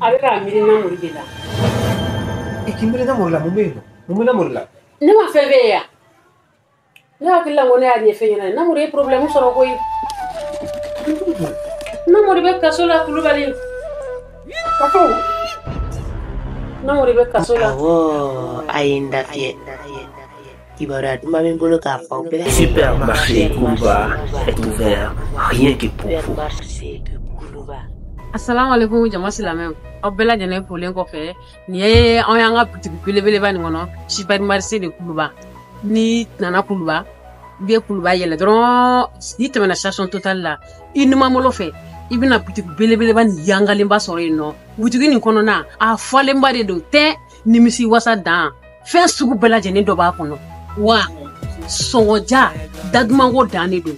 Aveva mirina morila. E chi me ne da morla, momento. Non me la morla. Ne ma fevea. Ne ha quella monea di fegna, na muri problema solo coi. Na muri becca sola kulubali. Kafu. Na muri becca sola. Oh, ainda fie. Ibarat mami bolo kapau. Supermarché Kuluba est ouvert rien que pour vous. Assalamu alaikum jama silamɛ aw bɛɛ lajɛlen folen kɔfɛ nin ye an y'an ka butigi belebeleba nin kɔnɔ supermarché de Kuluba ni nana Kuluba bɛ Kuluba yɛlɛ dɔrɔn n'i tɛmɛna station Total la i numanbolo fɛ i bɛna butigi belebeleba nin yangalenba sɔrɔ yen nɔ butigi nin kɔnɔna a fɔlenba de don tɛ nimisi wasa dan fɛn sugu bɛɛ lajɛlen dɔ b'a kɔnɔ wa sɔngɔja dadumanko dan de don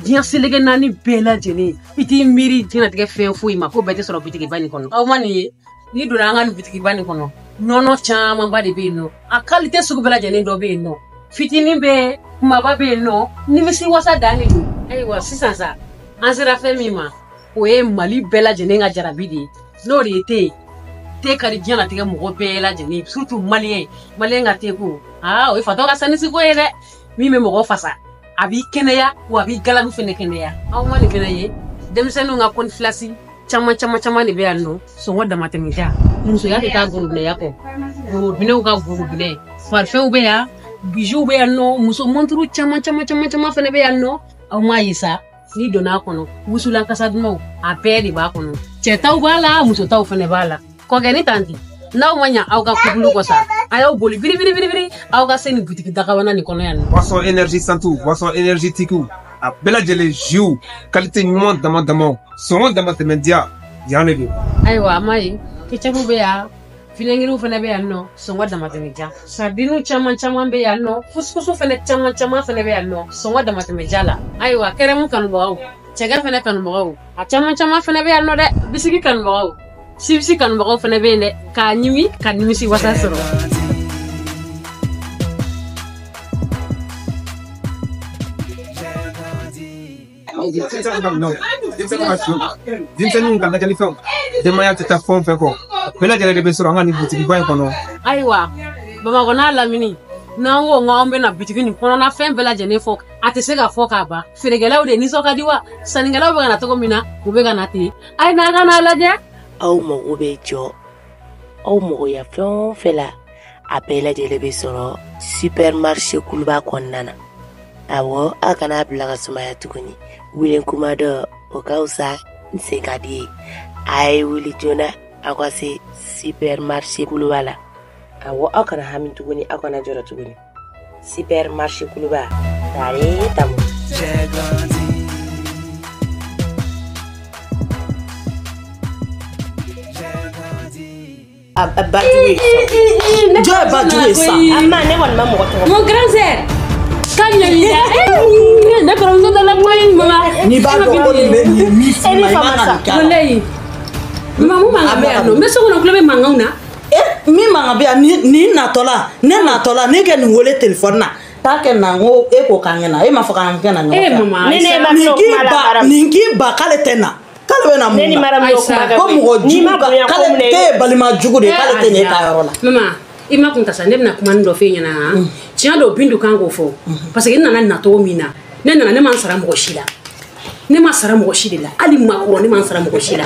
diɲɛ seleke naani bɛɛ lajɛlen i t'i miiri diɲɛlatigɛ fɛn foyi ma ko bɛɛ tɛ sɔrɔ butigiba nin kɔnɔ aw ma nin ye n'i donna an ka nin butigiba nin kɔnɔ nɔnɔ camanba de bɛ yen nɔ a kalite sugu bɛɛ lajɛlen dɔ bɛ yen nɔ fitinin bɛ kumaba bɛ yen nɔ nimisi wasa dan de don ayiwa sisan sa an sera fɛn min ma o ye Mali bɛɛ lajɛlen ka jarabi de ye n'o de ye te ka di diɲɛlatigɛ mɔgɔ bɛɛ lajɛlen surtout maliyɛn ka te ko o ye fatɔ ka sanisi ko ye dɛ min bɛ mɔgɔ fasa a b'i kɛnɛya wa a b'i galabu fɛnɛ kɛnɛya aw ma nin fɛnɛ ye denmisɛnninw ka konfilasi caman de bɛ yan nɔ sɔngɔ damatɛmɛja musoya tɛ taa gorobinɛya kɔ gorobinɛw ka gorobinɛ farifɛnw bɛ yan bijoux bɛ yan nɔ muso monturu caman fɛnɛ bɛ yan nɔ aw m'a ye sa n'i donna a kɔnɔ wusulan kasa dumanw a bɛɛ de b'a kɔnɔ cɛ taw b'a la muso taw fɛnɛ b'a la kɔkɛ ni tanti n'aw ma ɲa aw ka kubulu kɔ sa a y'aw boli biribiri aw ka se ni butigi dagabana nin kɔnɔ yan nɔ Boisson énergie santu, boisson énergétique a bɛɛ lajɛlen jus qualité ɲuman dama sɔngɔ dama tɛmɛ diya yan de don. Ayiwa a ma ye kecɛfu bɛ yan filengiriw fɛnɛ bɛ yan nɔ sɔngɔ dama tɛmɛ ja sardiniw caman bɛ yan nɔ fusukusu fɛnɛ caman fɛnɛ bɛ yan nɔ sɔngɔ dama tɛmɛ ja la ayiwa kɛrɛmu kanubagaw cɛgɛ fɛnɛ kanubagaw a caman fɛnɛ bɛ yan nɔ dɛ bisigi kanubagaw sibisi kanubagaw fɛnɛ bɛ yen dɛ k'a ɲimi ka nimisi wasa sɔrɔ. Denmisɛnninw ka lajɛli fɛnw denbaya tɛ taa fɛn kɔ bɛɛ lajɛlen de bɛ sɔrɔ an ka nin butigiba in kɔnɔ. Ayiwa Bamakɔ n'a lamini n'an ko an bɛna butigi nin kɔnɔna fɛn bɛɛ lajɛlen fɔ a tɛ se ka fɔ k'a ban feerekɛlaw de nisɔn ka di wa sannikɛlaw bɛ ka na cogo min na u bɛ ka na ten a ye n'a ka n'a lajɛ. Aw mago bɛ jɔ aw magoya fɛn o fɛn la a bɛɛ lajɛlen bɛ sɔrɔ supermarché Kuluba kɔnɔna na awɔ a kana bila ka sumaya tuguni wele kuma dɔ o ka fisa n se ka di ye a ye wuli joona aw ka se supermarché Kuluba la awɔ aw kana hami tuguni aw kana jɔrɔ tuguni supermarché Kuluba tare tamu. Mon grand sœur quand ne kɔrɔmuso dala kuma ye mama ni b'a dɔn ko nin bɛ nin min fɔ ma i man ka nin kɛ walayi mama mun mankan bɛ yan nɔ n bɛ so kɔnɔ tulo bɛ mankanw na min mankan bɛ yan nin natɔla ne kɛ nin wele telefɔni na taa kɛ na n ko e ko k'an kɛ na e m'a fɔ k'an kɛ na ɲɔgɔn fɛ nin k'i ba k'ale tɛ na k'ale bɛ na mun na ko mɔgɔ jugu k'ale tɛ balima jugu de ye k'ale tɛ ɲɛ ka yɔrɔ la. Mama i ma kun ta sa ne bɛna kuma nin dɔ f'e ɲɛna tiɲɛ dɔ Bintu kan k'o fɔ parce que n nana nacogo min na ne ma sara mɔgɔ si la ne ma sara mɔgɔ si de la hali makɔrɔ ne ma sara mɔgɔ si la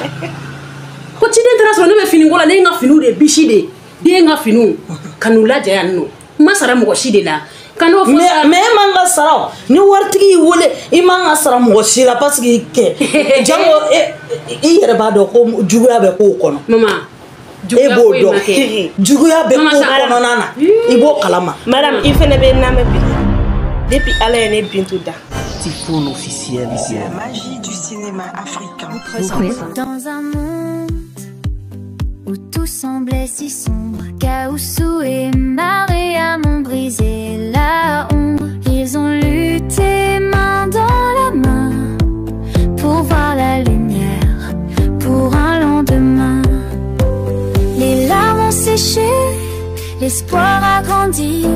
ko ciden taara sɔrɔ ne bɛ fini ko la ne ye n ka finiw de bisi de den ka finiw ka n'u lajɛ yan nɔ n ma sara mɔgɔ si de la ka n'o fɔ mais e man ka sara ni waritigi y'i wele i man ka sara mɔgɔ si la parce que kɛ jango i yɛrɛ b'a dɔn ko juguya bɛ k'o kɔnɔ. Mama e b'o dɔn juguya bɛ ko kɔnɔna na i b'o kalama. Madame i fɛnɛ bɛ namɛ bi depuis Ala ye ne Bintu da. Typhoon officiel ici. La magie du cinéma africain. Dans un monde où tout semblait si sombre, Gaoussou et Maria m'ont brisé la ombre. Ils ont lutté main dans la main pour voir la lumière, pour un lendemain. Les larmes ont séché, l'espoir a grandi.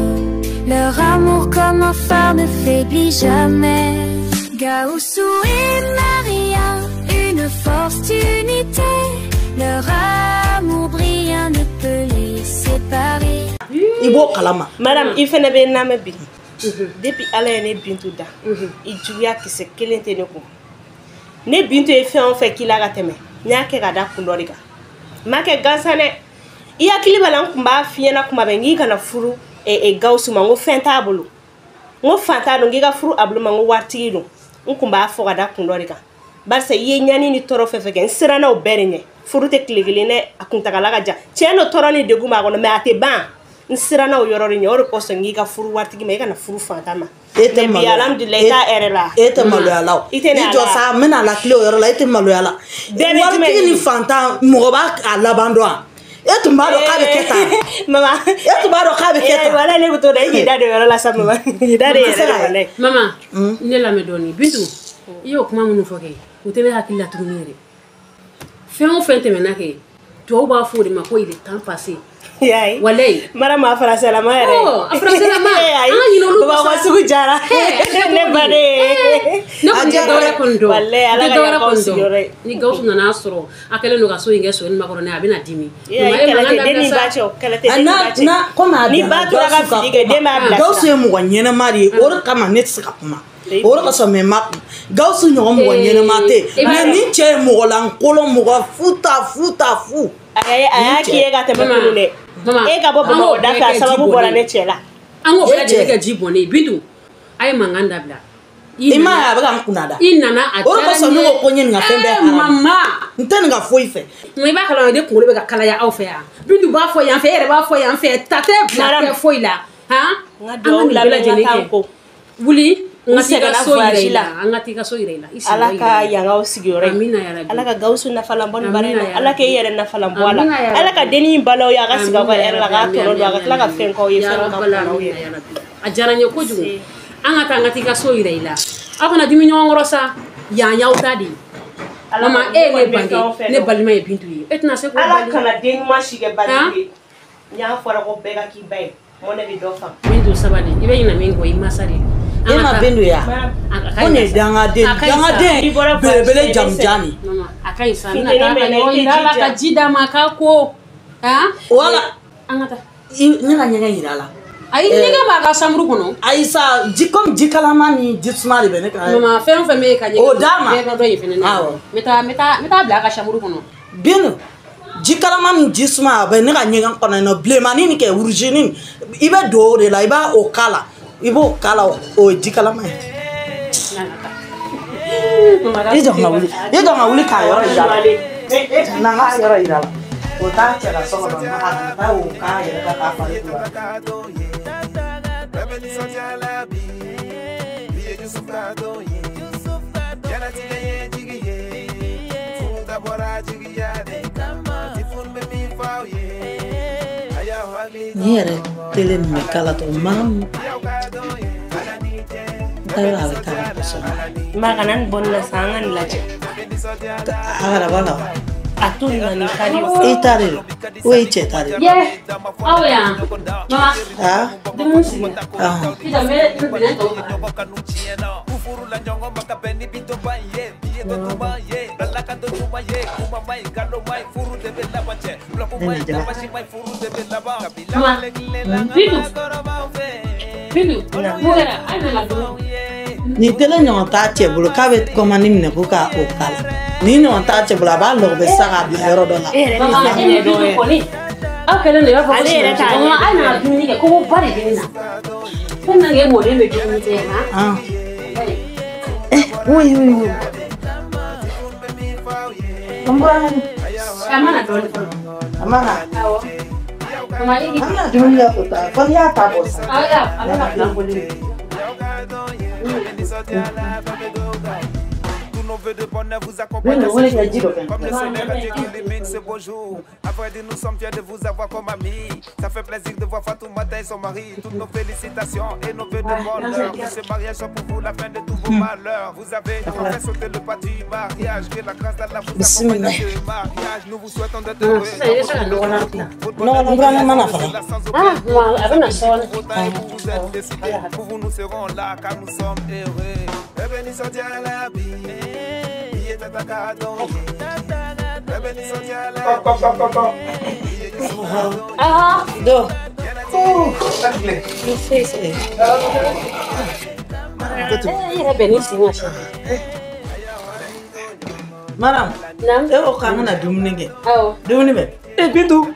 Leur amour comme un phare ne faiblit jamais. Gaoussou et Maria, une force d'unité. Leur i b'o kalama madame i fɛnɛ bɛ namɛ bi depuis ala ye ne bintu da i juguya kisɛ kelen tɛ ne kun ne bintu ye fɛn o fɛn k'i la ka tɛmɛ n y'a kɛ ka da kun dɔ de kan n ma kɛ gansan dɛ i hakili b'a la n kun b'a f'i ɲɛna kuma bɛɛ n k'i kana furu Gawusu ma n ko fɛn t'a bolo n ko fan t'a dɔn k'i ka furu Abdul ma n ko waritigi don n kun b'a fɔ ka da kun dɔ de kan barisa i ye ɲani ni tɔɔrɔ fɛn fɛn kɛ n siranna o bɛɛ de ɲɛ furu tɛ tile kelen dɛ a kuntagala ka jan tiɲɛ don tɔɔrɔ ni degun b'a kɔnɔ mais a tɛ ban n siranna o yɔrɔ de ɲɛ o de kosɔn n k'i ka furu waritigi ma i kana furu fantan ma e tɛ maloya alhamdulillah i t'a hɛrɛ la e tɛ maloya la i tɛ ne jɔ sa n bɛna la tile o yɔrɔ la e tɛ maloya la waritigi ni fantan mɔgɔ b'a laban dɔn wa e tun b'a dɔn k'a bɛ kɛ tan mama e tun b'a dɔn k'a bɛ kɛ tan wala ne bɛ to dɛ i k'i da don yɔrɔ la sa mama i da de yɛrɛ la wala mama ne lamɛn dɔɔnin Bintu i y'o kuma minnu fɔ kɛ o tɛ ne hakili la tuguni yɛrɛ fɛn o fɛn tɛmɛna kɛ tubabu b'a fɔ o de ma ko il est temps passé yayi walayi marama français la ma yɛrɛ a français la ma an ka ɲinɛ olu baba ko sugu jara ne ba de ne kun tɛ dɔwɛrɛ kɔni dɔn walayi ala ka yakaw sigiyɔrɔ ye ni Gawusu nana sɔrɔ a kɛlen don ka so in kɛ soni makɔrɔ a bɛna dimi ni ba tora ka fili kɛ den b'a bila Gawusu ye mɔgɔ ɲɛnɛma de ye o de kama ne tɛ se ka kuma o de kasɔn mɛ ma Gawusu ɲɔgɔn mɔgɔ ɲɛnɛma tɛ mais ni cɛ ye mɔgɔ lankolon mɔgɔ fu a y'a k'i ye ka tɛmɛ tulu dɛ e ka bɔ Bamakɔ da fɛ a sababu bɔra ne cɛ la an k'o bɛɛ lajɛlen kɛ ji bɔnnen Bintu a ye mankan dabila i ma ye a bɛ ka n kunna da i nana a o de kosɔn ne ko ko n ye nin ka fɛn bɛɛ haram mama n tɛ nin ka foyi fɛ i b'a kalama ne kunkolo bɛ ka kalaya aw fɛ yan Bintu b'a fɔ yan fɛ e yɛrɛ b'a fɔ yan fɛ ta tɛ bila tɛ foyi la han an ka nin bɛɛ lajɛlen kɛ wuli n ka t'i ka so yira i la an ka t'i ka so yira i la ala ka yangaw sigiyɔrɔ ala ka Gawusu nafalan bɔ nin baara in na ala k'e yɛrɛ nafalan bɔ a la ala ka dennin balaw ye a ka sigi aw ka hɛrɛ la k'a tɔnɔ don a ka tila ka fɛn k'aw ye fɛn k'aw kɔnɔw ye a diyara n ye kojugu an ka taa an ka t'i ka so yira i la aw kana dimi ɲɔgɔn kɔrɔ sa yan y'aw ta de ye mama e ye ne bange ne balima ye Bintu ye e tɛna se k'o bali ala kana den ɲuman si kɛ bali ye n y'a fɔra ko bɛɛ ka k'i ba ye mɔ ne bɛ dɔ faamu Bintu sabali i bɛ ɲinɛ min kɔ i masa de e ma Bintu ya ko nin ye dangaden belebele jamujani a ka ɲi sa n bɛna taa ka ɲɔgɔn yira a la ka ji d'a ma k'a ko wala an ka taa ne ka ɲɛgɛn yira a la ayi ɲɛgɛn b'a ka chambre kɔnɔ ayi sa comme ji kalama ni ji suma de bɛ ne ka mama fɛn o fɛn bɛ yen ka ɲɛgɛn o d'a ma bɛɛ ka dɔ ye fɛnɛ n bɛ taa bila a ka chambre kɔnɔ Bintu ji kalama ni ji suma a bɛ ne ka ɲɛgɛn kɔnɔ yen nɔ bilenmani ni kɛ wurujini i bɛ don o de la i b'a o kala i b'o kala o ye ji kalama ye i jɔ ka wuli k'a yɔrɔ yira la n'an ka yɔrɔ yira la o t'a cɛ ka so kɔnɔ a taa o k'a yɛrɛ ka k'a fari kula ni yɛrɛ kelen min bɛ kala to mamu tayo a bɛ kala kosɛbɛ ma kana ni bɔnni la sa an ka nin lajɛ a kana bɔ la a to nin na nin ka di i ta de don o ye cɛ ta de don aw yan mama denmuso sigi sisan n bɛ minɛn tɔw ta ni tele ɲɔgɔn t'a cɛ bolo k'a bɛ commande minɛ ko k'a o kala ni ɲɔgɔn t'a cɛ bolo a b'a lɔgɔ bɛ sa k'a bila yɔrɔ dɔ la aw kɛlen de b'a fɔ ko a nana dumuni kɛ ko ba de bɛ ne na ko na kɛ mɔden bɛ dumuni kɛ han oui a mana dɔɔnin fɔlɔ a mana awɔ mama i an bɛna dumuni kɛ ko ta fɔ n'i y'a ta bɔ sa a bɛ ka filan bɔlen veut de bonheur vous accompagner comme le soleil qui illumine ce beau jour. À vrai dire, nous sommes fiers de vous avoir comme amis. Ça fait plaisir de voir Fatoumata et son mari. Toutes nos félicitations et nos vœux de bonheur. Que ce mariage soit pour vous la fin de tous vos malheurs. Vous avez fait sauter le pas du mariage. Que la grâce d'Allah vous accompagne dans ce mariage. Nous vous souhaitons d'être heureux. Pour vous, nous serons là car nous sommes heureux. Bénissons Dieu à la vie. Do Oh, takle. C'est. Madame, on a dumuni. Dumuni. Eh, Bintou.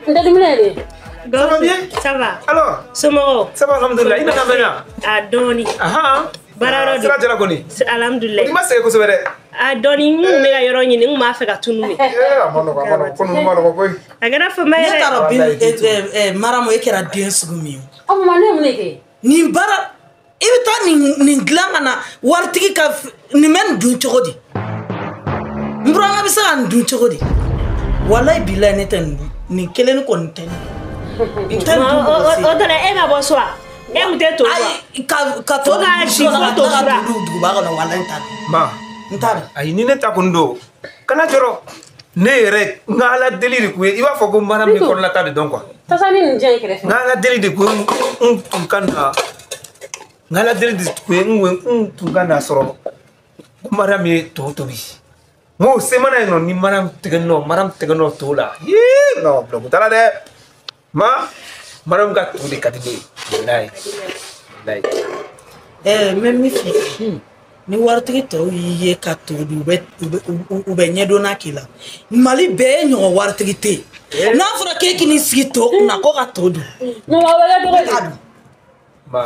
Ça va bien? Ça va. Alors? Somoro. Ça va, alhamdoulilah. Il est venu. Ah, Doni. Ah, Bararo. C'est la jala koni. Alhamdoulilah. Il m'a fait quoi ça veut? Ah, Doni, nous mega yoroni ni m'a fait gâteau nous. Agara fa mayre. Taro bin maramo ekera dance gumi. Oh mama ne ke. Ni bara ibita ni glanga na wartigi ka ni men dun chogodi. Mbranga bisa an dun chogodi. Wallahi billahi ne tan ni kelen ko nten. O dona e ma bo soa. E mu te to. Ai ka to ga shi foto sura. Du ba na wallahi tan. Ma. Ntare. Ai ni ne takundo. Kana joro. Ne re ngala délire ku i va fo ko manam ni ko la tade donc quoi. Tasa ni nje kere. Ngala délire ku tukana. Ngala délire ku tukana soro. Maram ye to bi. Mo semana no ni maram tegeno to la. No, bloco tala de. Ma maram ga to de katide. Lai. Même mi fi. Ni wartigi to ye ka to du be nyedo na kila. Mali be nyo wartigi te. Na fura keki ni sito na ko ka to du. No wala do.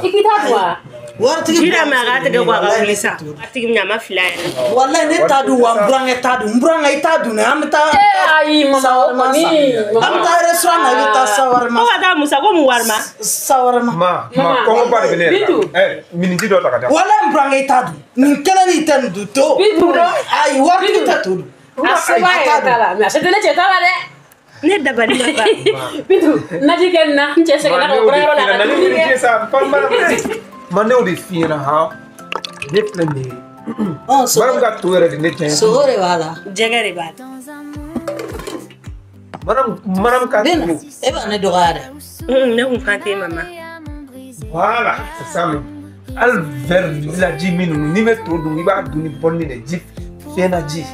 Ikita kwa. Wartigi Jira ma ga te kwa ga ulisa. Atigi nyama filaya. Wallahi ne tadu wa mbranga itadu ne amta. Ai mama ni. Amta restaurant na vita sawarma. O ada musa ko mu warma. Sawarma. Ma ko ba de bene. Miniji do takata. Wallahi mbranga itadu. Ni kala ni tandu to. Ai wartigi tatu. Asaba ya kala. Me asetele cheta wale. Ne dabali baba. Bitu naji kenna nchese kana ko brero la. Ni sa pamba. Mane o de fina ha. Ne plende. Oh, so. Maram ga to era de ne ten. So hore wala. Jagare ba. Maram ka. E ba ne dogara. Ne un kante mama. Voilà, c'est ça. Al vers la 10 minutes, ni mettre tout, ni va donner bonne de dip, faire na dip,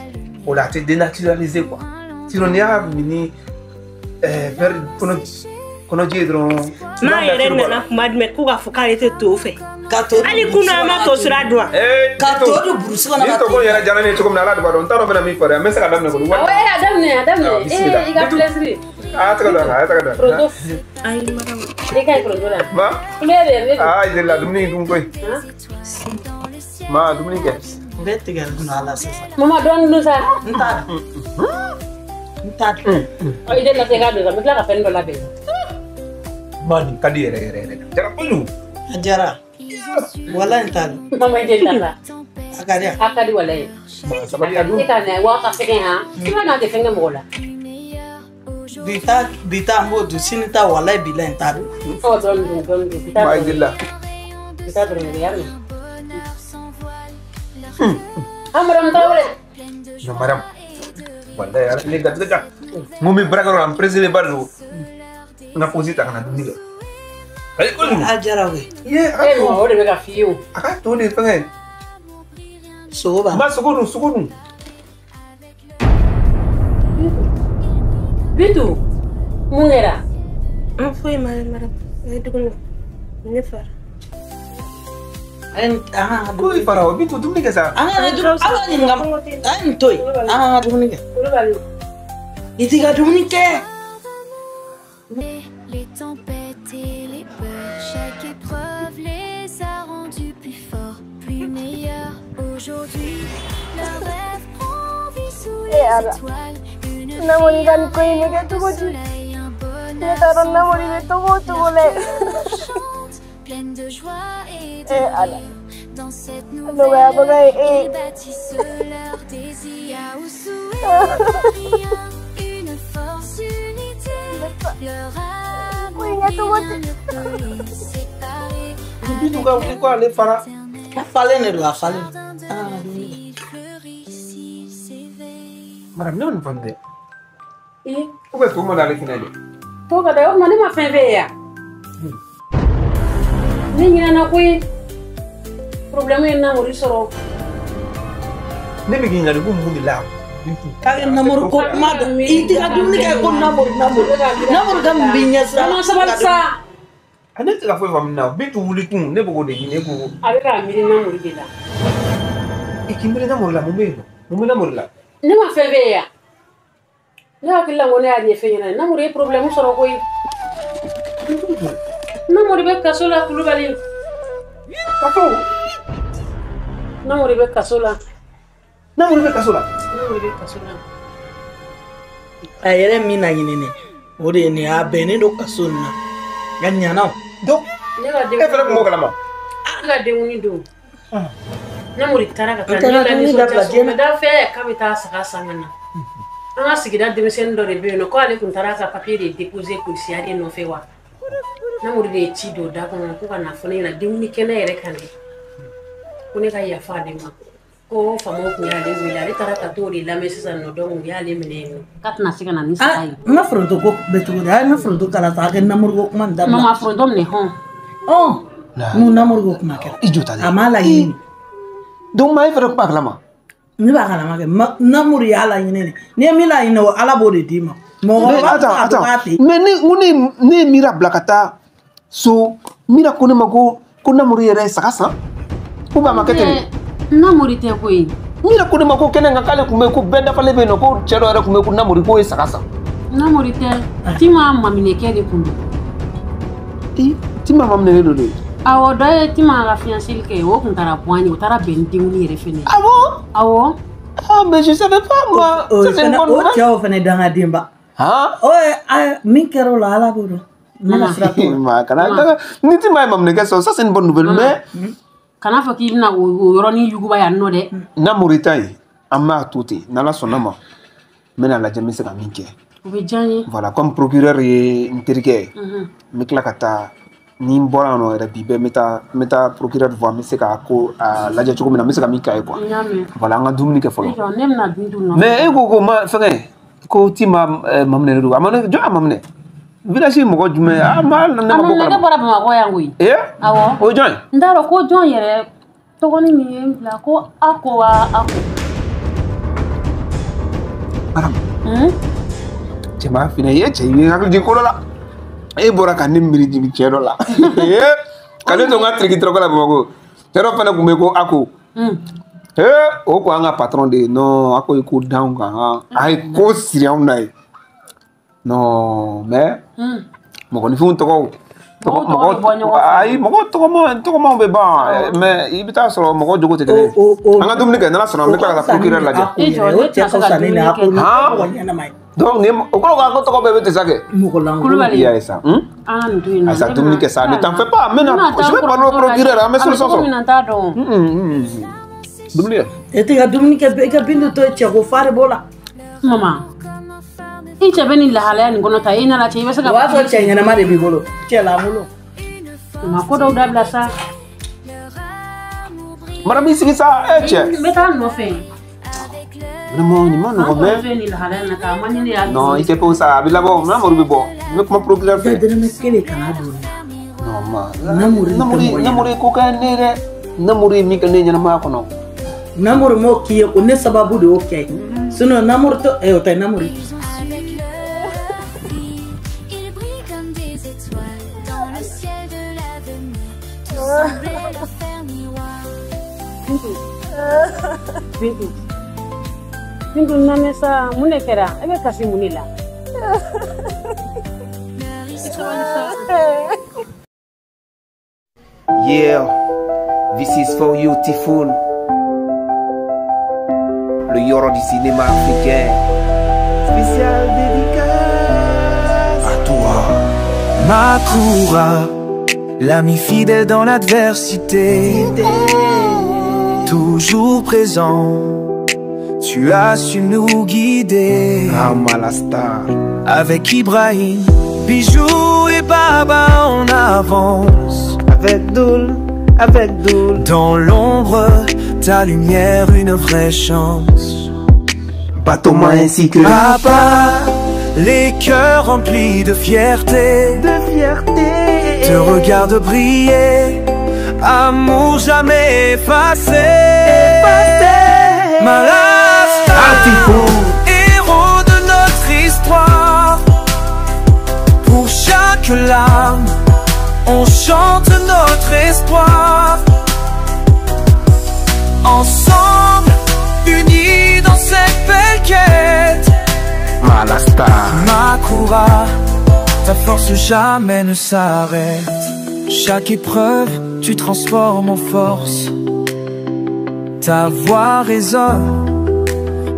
pour la te dénaturaliser quoi. Si on y a mini vers kono jedro. Ma yere na madme ku ga fukare te to fe. Kato. Ali kuna ma to sura dwa. Kato du brusi kana ba. Ni to ko yara jana ne chukum na la ba don taro bena mi fare, mesa ka damne ko. Wa adam ne. Iga pleasure. Ah, ta kada. Ai madam. Iga produra. Ba? Kulere. Ah, il la dumni dum koy. Ma dumni ke. Bette gal na ala sasa. Mama don nusa. Ntar. Oh, ide la tega do, mikla ka pendo la be. Mani kadi ere. Jara pulu. Ajara. Wala ntar. Mama ide la. Akadi wala. Ma sabali adu. Ika ne wa ka feke ha. Kiba na te fenge mola. Dita mo du sinita wala bila ntar. Oh, don. Ma idilla. Dita don ne yaro. Amaram tawre. No maram. Banda ya ni gadga. Ngumi bragaro am president barro. Na posita kana dunilo. Ay ko lu. Ajara we. Ye, mo ore mega fiu. Aka to ni pengen. Soba. Ma sugunu. Bitu. Mungera. Foi madam. Dugunu. Ne far. Koi parao bitu dum ni kesa. Ala ni ngam. An toy. Dum ni ke. Itiga dum ni ke. Les tempêtes et les peurs, chaque épreuve les a rendus plus forts, plus meilleurs. Aujourd'hui, leur rêve prend vie sous les étoiles. Une fille, un soleil, un bonheur chante, pleine de joie et de rire. Dans cette nouvelle vie, ils bâtissent leur désir. Une force unité, leur amour ne peut les séparer. Bitu ka le fara. Afale ne do afale. Maram non fande. Ko be ko mo dale kinale. To ka da mani ma fe be ya. Ni nyina na ko problème na mori soro. Ne mi ginga du mu la. Kage namor ko ma do iti adum ni kay ko namor gam binya sa. Sama sabal sa. Ane te ka fo famina Bintu wuli kun ne bogo de ne ko avec la miri Namour de là e kimiri Namour la mo Namour la ne ma fait veya ne akilla ngone a nye fe yana Namour e problème so ro koy Namour be kasola Kulubali kaso Namour be kasola ayere mina yinene ode ni abene do kasonna ganyana do ne ga de fele ko kala ma ga de woni do Namour taraka tan ni la ni da fe kamita saka sangana anga sigida de mesen do rebe no ko ale kun taraka papier de déposer policier ade no fe wa Namour de ti do da ko kana fone na de woni kena yere kan ko ne ga ya fa de ma ko famo ko ya de wila re taraka to de la mesa no do ya le mene katna sigana ni sai ma fronto ko betu da ma fronto kala ta ga Namour go man da mama fronto ne hon oh mu Namour go kuma ka ijuta amala yini donc ma fere ko pakla ma ni ba kala ma ke Namour ya ala yini ne mi la yini ala bo de dima mo attends mais ni mira blakata so mira ko ne mago ko Namour yere sakasa ko ba makete Namour te koy mira ko ne mago kenen ngakale kumbe ko benda fale be no ko chelo era kumbe ko Namour ko sakasa Namour te tima mamine ke de kundu tima mamne do do awo do e tima la fiancé ke wo kun tara poani o tara benti woni yere fene ah bon awo ah mais je savais pas moi c'est une bonne nouvelle o fene danga dimba ah oh min kero la ala bodo ma kana ni tima mamne ke so ça c'est une bonne nouvelle mais kana fa ki na o yoroni yuguba ya no de Namour tay amma touti nala sonama mena la jami se ka minke voilà comme procureur et interike me klakata ni mbora no era bibe meta procureur voir me se ka ko la ja choko mena me se ka minka quoi voilà nga dumni ke folo mais ego ma fenge ko tima mamne ru amane jo amamne village mo ko jume amal na ko ko bora ma ko yangu awo o join ndaro ko join yere to goni mi la ko ako aram cema fina ye cey ak di ko la e bora kan nimiri di cedo la kale to ngatri ki trokola bogo tero fana kumbe ko ako o ko anga patron de no ako ko down ka ai ko siriam nai no mais mo ko ni fun to ko ai mo ko to mo be ba mais ibita so mo ko jogo te kene anga dum ni ke na so na me kala procureur la je donc ni o ko ga ko to ko be te sake mo ko lango ya esa asa dum ni ke ça ne t'en fais pas maintenant je vais parler au procureur mais sur son dum ni ete ga dum ni ke be ga bindu to che ko fare bola mama icha beni la hala ni gono ta ina la che besa ga wa so che nyana ma de bi bolo che la mulo ma ko do da bla sa mara mi sigi sa che meta no fe vraiment ni man ko be ni la hala na ka mani ni non il fait pas ça bila bon Namour bi bon me ko procureur fait de me kele kana do non ma Namour ko ka ne re Namour mi ka ne nyana ma ko no Namour mo ki ko ne sababu de okay sinon Namour to o tay Namour Bintu namesa mune kera ebe kasi munila Yeah, this is for you, Typhoon, le Yoro du cinéma africain. Spécial dédicace à toi, Makoura, l'ami fidèle dans l'adversité, toujours présent. Tu as su nous guider. Amalasta. Avec Ibrahim, Bijou et Baba on avance. Avec Doul. Dans l'ombre, ta lumière une vraie chance. Batoma ainsi que Papa, les cœurs remplis de fierté. Te regarde briller, amour jamais effacé. Malasta, héros de notre histoire. Pour chaque larme, On chante notre espoir. Ensemble, unis dans cette belle quête. Malastar, Makura, ta force jamais ne s'arrête. Chaque épreuve, tu transformes en force. Ta voix résonne,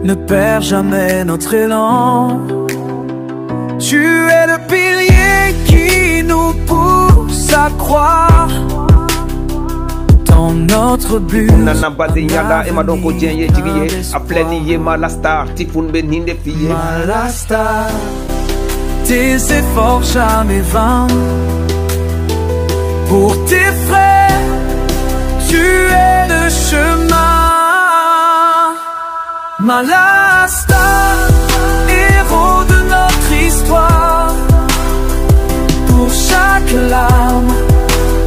ne perds jamais notre élan. Tu es le pilier qui nous pousse à croire dans notre but. Nana bade yala ema donko jenye jigiye apleni ye Malastar tifun beninde fiye. Malastar, tes efforts jamais vains. Pour tes frères, tu es le chemin. Malastar, héros de notre histoire. Pour chaque larme,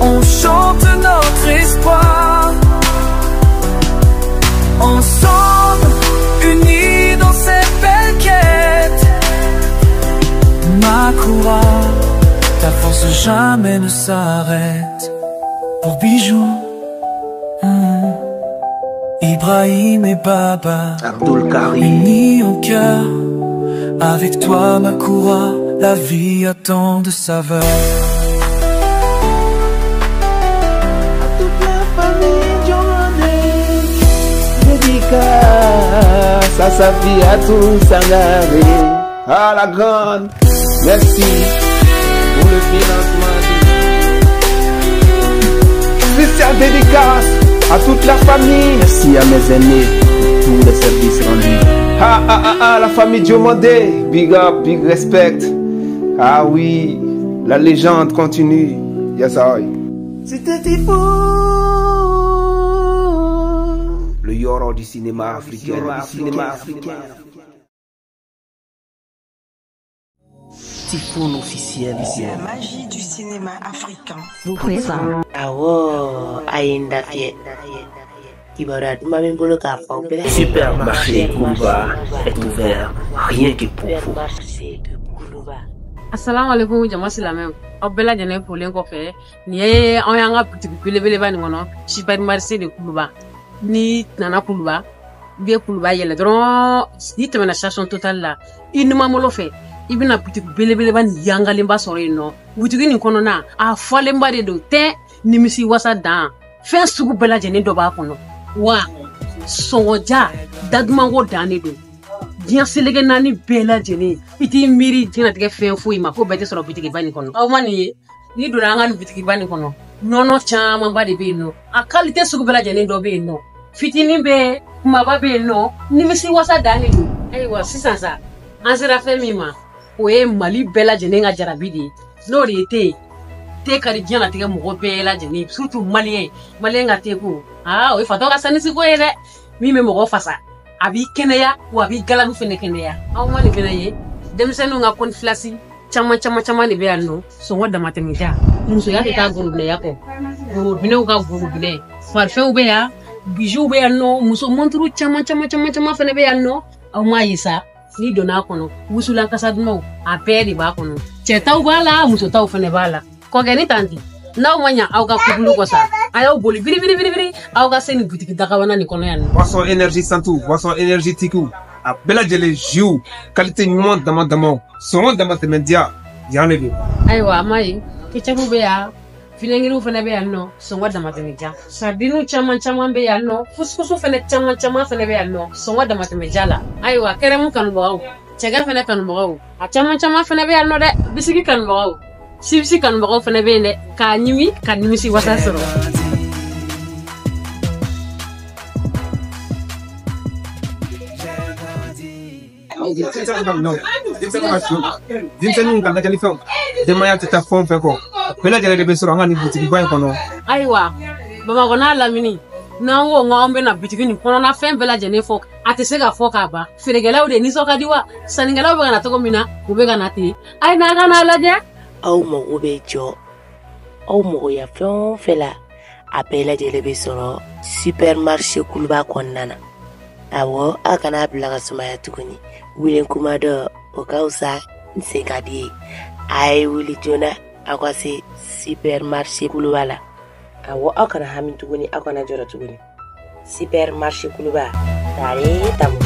on chante notre espoir. Ensemble, unis dans cette belle quête. Makura, ta force jamais ne s'arrête. Pour Bijou, Ibrahim et Baba, Abdul Karim, unis en cœur. Avec toi, Makura, la vie a tant de saveur. Ça s'affiche à tout Sangaré. Ah la grande, merci pour le financement. Spécial dédicace à toute la famille. merci à mes aînés pour tous les services rendus. La famille Diomandé, big up, big respect. Ah oui, la légende continue. Yes, I. C'était Tifo. Le Yoro du cinéma africain. Typhoon officiel. La magie du cinéma africain. Vous présent. Awo, Aïnda Fiet. Ibarat Mamimbolo Kafan. Supermarché Koulouba est ouvert rien que pour vous. Assalamu alaikum jama silamɛ aw bɛɛ lajɛlen folen kɔfɛ nin ye an y'an ka butigi belebeleba nin kɔnɔ supermarché de Kuluba ni nana Kuluba bɛ Kuluba yɛlɛ dɔrɔn ni tɛmɛna station Total la i numanbolo fɛ i bɛna butigi belebeleba nin yangalenba sɔrɔ yen nɔ butigi nin kɔnɔna a fɔlenba de don tɛ nimisi wasa dan fɛn sugu bɛɛ lajɛlen dɔ b'a kɔnɔ wa sɔngɔja dadumanko dan de don diɲɛ seleke naani bɛɛ lajɛlen i t'i miiri diɲɛlatigɛ fɛn foyi ma ko bɛɛ tɛ sɔrɔ butigiba nin kɔnɔ aw ma nin ye ni donna an ka nin butigiba nin kɔnɔ nɔnɔ camanba de bɛ yen nɔ a qualité sugu bɛɛ lajɛlen dɔ bɛ yen nɔ fitinin bɛ kumaba bɛ yen nɔ nimisi wasa dan de don ayiwa sisan sa an sera fɛn min ma o ye Mali bɛɛ lajɛlen ka jarabi de ye n'o de ye te ka di diɲɛlatigɛ mɔgɔ bɛɛ lajɛlen surtout maliyɛn ka te ko o ye fatɔ ka sanisi ko ye dɛ min bɛ mɔgɔ fasa a b'i kɛnɛya wa a b'i galabu fɛnɛ kɛnɛya aw ma nin fɛnɛ ye denmisɛnninw ka kɔnfilasi caman de bɛ yan nɔ sɔngɔ damatɛmɛja musoya tɛ taa gorobinɛya kɔ gorobinɛw ka gorobinɛ farifɛnw bɛ yan bijoux bɛ yan nɔ muso monturu caman fɛnɛ bɛ yan nɔ aw m'a ye sa ni donna a kɔnɔ wusulan kasa dumanw a bɛɛ de b'a kɔnɔ cɛ taw b'a la muso taw fɛnɛ b'a la kɔkɛ ni tanti n'aw ma ɲa aw ka kubulu kɔ sa a y'aw boli biribiri aw ka se nin butigi dagabana nin kɔnɔ yan nɔ boisson énergie santu boisson énergétique a bɛɛ lajɛlen jus qualité ɲuman dama sɔngɔ damatɛmɛ diya yan de don ayiwa a ma ye ketchup bɛ yan vinɛgiriw fɛnɛ bɛ yan nɔ sɔngɔ damatɛmɛ diya sardiniw caman bɛ yan nɔ fusukusu fɛnɛ caman fɛnɛ bɛ yan nɔ sɔngɔ damatɛmɛ diya la ayiwa kɛrɛmu kanubagaw cɛgɛ fɛnɛ kanubagaw a caman fɛnɛ bɛ yan nɔ dɛ bisigi kanubagaw sibisi kanubagaw fɛnɛ bɛ yen dɛ k'a ɲimi ka nimisi wasa sɔrɔ denmisɛnninw ka lajɛli fɛnw denbaya tɛ taa fɛn kɔ bɛɛ lajɛlen de bɛ sɔrɔ an ka nin butigiba in kɔnɔ ayiwa Bamakɔ n'a lamini n'an ko an bɛna butigi nin kɔnɔna fɛn bɛɛ lajɛlen fɔ a tɛ se ka fɔ k'a ban feerekɛlaw de nisɔn ka di wa sannikɛlaw bɛ ka na cogo min na u bɛ ka na ten a ye n'a ka n'a lajɛ aw mago bɛ jɔ aw magoya fɛn o fɛn la a bɛɛ lajɛlen bɛ sɔrɔ supermarché Kuluba kɔnɔna na awɔ a kana bila ka sumaya tuguni wele kuma dɔ o ka fisa n se ka di ye a ye wuli joona aw ka se supermarché kuluba la awɔ aw kana hami tuguni aw kana jɔrɔ tuguni supermarché kuluba tare tamu